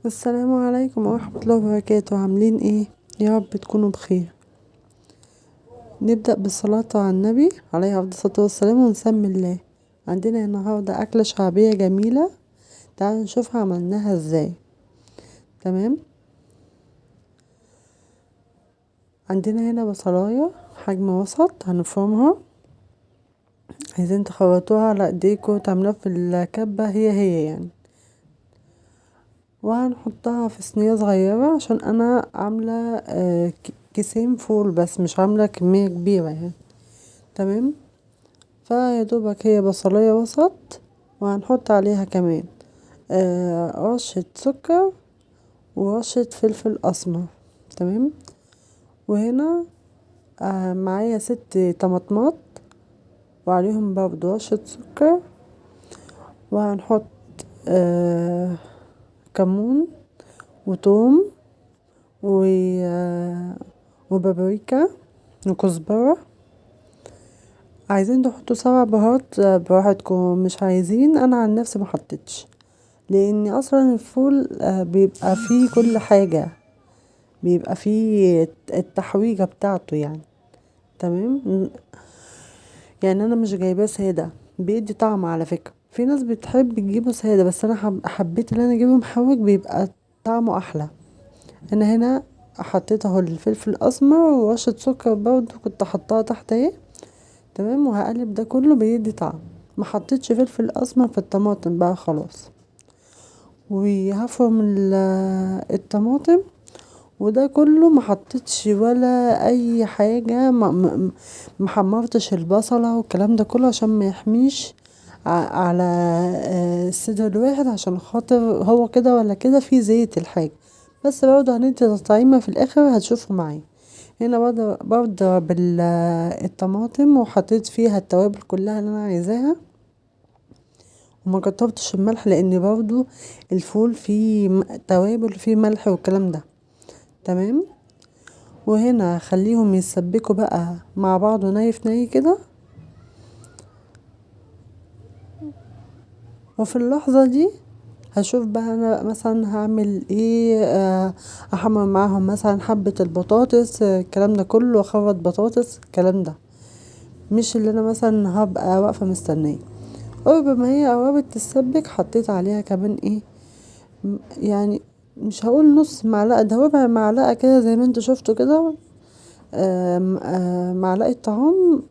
السلام عليكم ورحمة الله وبركاته. عاملين ايه؟ يا رب تكونوا بخير. نبدأ بالصلاة على النبي عليه افضل الصلاة والسلام ونسمي الله. عندنا النهاردة أكلة شعبية جميلة، تعالوا نشوفها عملناها ازاي. تمام. عندنا هنا بصلاية حجم وسط هنفرمها، عايزين تخرطوها على ايديكوا تعملوها في الكبة هي يعني، وهنحطها في صينية صغيرة عشان انا عاملة كيسين فول بس مش عاملة كمية كبيرة يعني. تمام. فيادوبك هي بصلاية وسط، وهنحط عليها كمان رشة سكر ورشة فلفل اسمر. تمام. وهنا معايا 6 طماطمات وعليهم برضو رشة سكر، وهنحط كمون وتوم وبابريكا وكزبرة. عايزين تحطوا 7 بهارات براحتكم، مش عايزين انا عن نفسي محطتش، لان اصلا الفول بيبقى فيه كل حاجة، بيبقى فيه التحويجة بتاعته يعني. تمام. يعني انا مش جايباه سادة، بيدي طعم على فكرة. في ناس بتحب تجيبه سادة بس انا حبيت ان انا اجيبه محوج، بيبقى طعمه احلى. انا هنا حطيت اهو الفلفل الاسمر ورشة سكر برضو كنت حطاها تحت اهي. تمام. وهقلب ده كله بيدي طعم. ما حطيتش فلفل اسمر في الطماطم بقى خلاص. وهفرم الطماطم، وده كله ما حطيتش ولا اي حاجه، ما حمرتش البصله والكلام ده كله عشان ما يحميش على الصدر الواحد، عشان خاطر هو كده ولا كده في زيت الحاجه. بس برضه هندي تطعيمه في الاخر هتشوفوا معايا. هنا برضه الطماطم وحطيت فيها التوابل كلها اللي انا عايزاها، وما كترتش الملح لان برضه الفول فيه توابل فيه ملح والكلام ده. تمام. وهنا خليهم يتسبكوا بقى مع بعض ني في ني كده. وفي اللحظة دي هشوف بقى انا مثلا هعمل ايه، احمر معاهم مثلا حبة البطاطس، الكلام ده كله، اخرط بطاطس الكلام ده، مش اللي انا مثلا هبقى واقفة مستنية. قرب ما هي قربت تتسبك حطيت عليها كمان ايه، يعني مش هقول نص معلقة، ده ربع معلقة كده زي ما انتوا شفتوا كده، معلقة طعام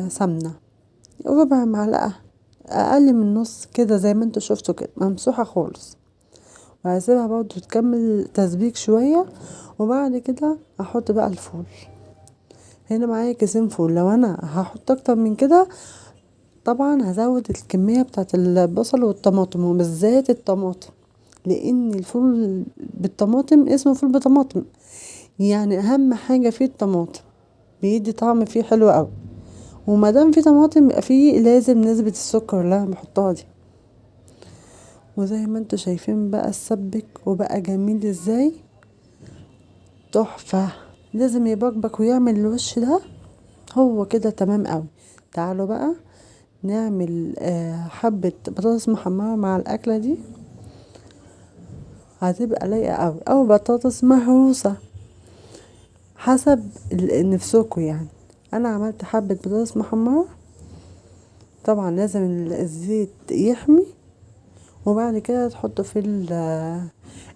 سمنة، ربع معلقة، اقل من نص كده زي ما انتوا شفتوا كده ممسوحة خالص. وهسيبها برضو تكمل تسبيك شوية، وبعد كده احط بقى الفول. هنا معايا كيسين فول، لو انا هحط اكتر من كده طبعا هزود الكمية بتاعت البصل والطماطم، وبالذات الطماطم، لان الفول بالطماطم اسمه فول بطماطم، يعني اهم حاجة فيه الطماطم، بيدي طعم فيه حلو قوي. ومادام في طماطم يبقى فيه لازم نسبة السكر اللي انا بحطها دي. وزي ما انتوا شايفين بقى السبك وبقى جميل ازاي، تحفة. لازم يبقبق ويعمل الوش ده، هو كده تمام قوي. تعالوا بقى نعمل حبة بطاطس محمرة مع الأكلة دي، هتبقى لايقة قوي، أو بطاطس مهروسة حسب نفسكوا يعني. أنا عملت حبة بطاطس محمرة، طبعا لازم الزيت يحمي، وبعد كده تحطوا في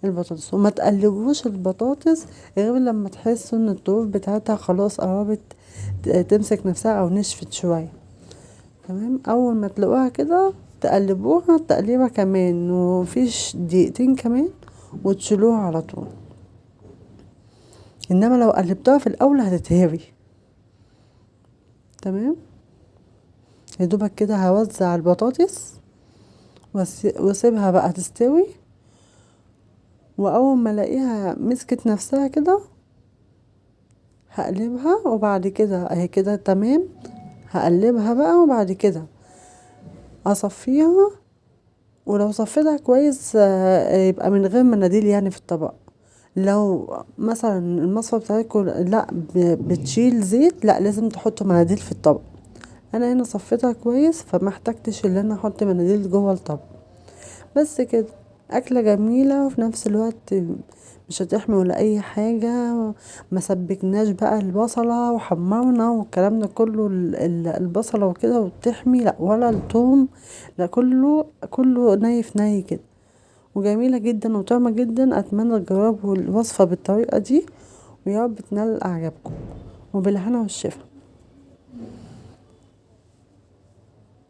البطاطس، وما تقلبوش البطاطس غير لما تحسوا ان الطروف بتاعتها خلاص قربت تمسك نفسها او نشفت شويه. تمام. اول ما تلاقوها كده تقلبوها تقليبه كمان وفيش دقيقتين كمان، وتشيلوها على طول. انما لو قلبتوها في الاول هتتهري. تمام. يا دوبك كده هوزع البطاطس واسيبها بقى تستوي، واول ما الاقيها مسكت نفسها كده هقلبها، وبعد كده اهي كده تمام. هقلبها بقى وبعد كده اصفيها، ولو صفيتها كويس يبقى من غير مناديل يعني في الطبق. لو مثلا المصفى بتاعتكم لا بتشيل زيت، لا لازم تحطوا مناديل في الطبق. انا هنا صفيتها كويس فما احتجتش ان انا احط مناديل جوه الطبق. بس كده اكلة جميلة وفي نفس الوقت مش هتحمي ولا اي حاجة. ما سبكناش بقى البصلة وحمرنا والكلام ده كله، البصلة وكده وتحمي، لا، ولا الثوم، لا، كله ني في ني كده، وجميلة جدا وطعمة جدا. اتمنى تجربوا الوصفة بالطريقة دي، ويا رب تنال اعجابكم، وبالهنا والشفا.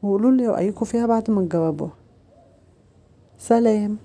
وقولولي رأيكم فيها بعد ما تجربوها. سلام.